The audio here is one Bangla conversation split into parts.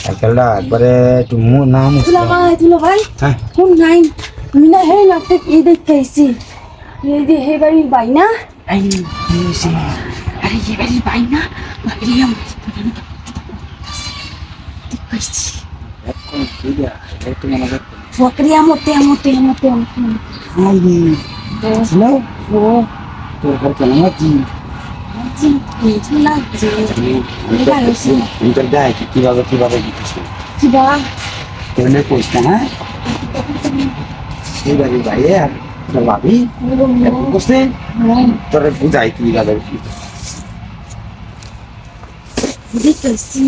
সাইকেলটা একবারে একটু না তুলো ভাই হ্যাঁ কোন নাই আমি না হে লাগতে এই দেখতে আইছি এই যে হে বাড়ির বাই না এই নিয়েছি আরে এই বাড়ির বাই না বাড়ি আমার দেখছি এখন বুঝা একটু মনে রাখ বকরি আমতে হাই রে শুনো ও তোর ঘর কেন আছি জি লাগছে আমি গাইছি তোর দেখ কিভাবে দিতেছ কি বা কেমনে কইস না হ্যাঁ এই বাড়ির বাইরে আর তোর ভাবি বসে তোর বুঝাই কিভাবে দেখছি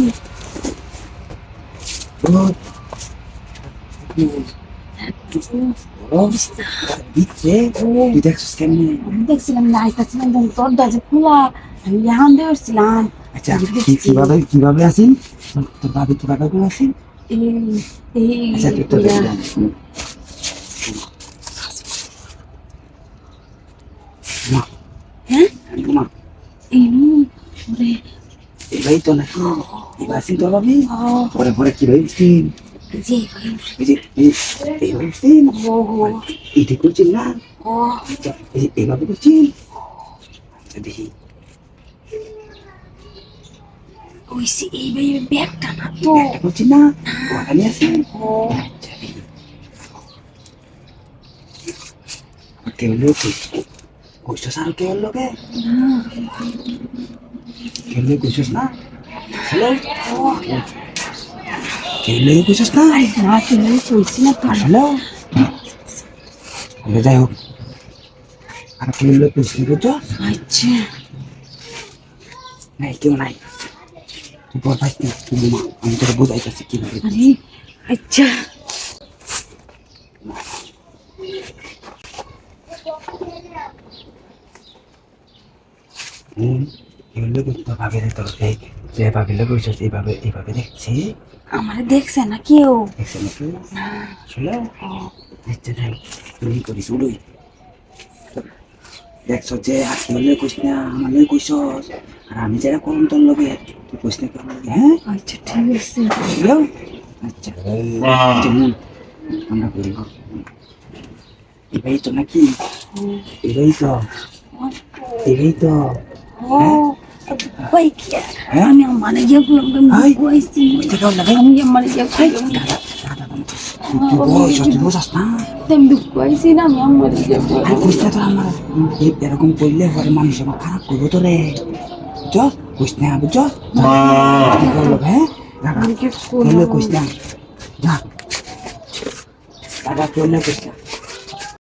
দিচ্ছে তুই দেখছিস কেমনে দেখছিলাম না আইতাছিলাম তোর দরজা খোলা আমি এখন বেরোচ্ছিলাম আচ্ছা কিভাবে আছেন তোর ভাবি তোর কাকা করে আছেন আচ্ছা তুই তো হ্যাঁ মা এবাই তো নাকি এবার আছেন তোর ভাবি পরে কি ভাবছেন এই ভাবছেন এটি করছেন না এইভাবে করছেন আচ্ছা দেখি ওইসি এই ব্যাগটা না তো করছেন না ওখানে আছেন আচ্ছা দেখি কেউ লোক কইছস আর কেউ লোকে কেউ লোক কইছস না হ্যালো কেউ লোক কইছস না না তুমি কইছি না তো হ্যালো যাই হোক আর কেউ লোক কইছিস বুঝছো আচ্ছা নাই কেউ নাই তুই বল ভাই তুই মা আমি তোকে বোঝাইতেছি কিভাবে আরে আচ্ছা কেউ লোক তো ভাবে তো এই যে ভাবিলে কইছস এইভাবে দেখছি আমার দেখছে না কেউ দেখছে নাকি আসলে আচ্ছা যাই তুই করিস উড়ুই দেখছো যে আর কেউ লোক কইস না আমার লোক কইছস আর আমি যারা করুন তোর লগে তুই কইস না কেমন হ্যাঁ আচ্ছা ঠিক আছে হ্যালো আচ্ছা আমরা করি এটাই তো নাকি এটাই তো ও কই কি আমি আমার ইয়ে বললাম কইছি আমি আমার ইয়ে কইলাম তুই বোঝাস না তুমি কইছি না আমি আমার ইয়ে আর কইস না তো আমার এরকম করলে পরে মানুষ আমার খারাপ করবো তো রে বুঝছ কইস না বুঝছ হ্যাঁ কইস না যা দাদা কইলে কইস না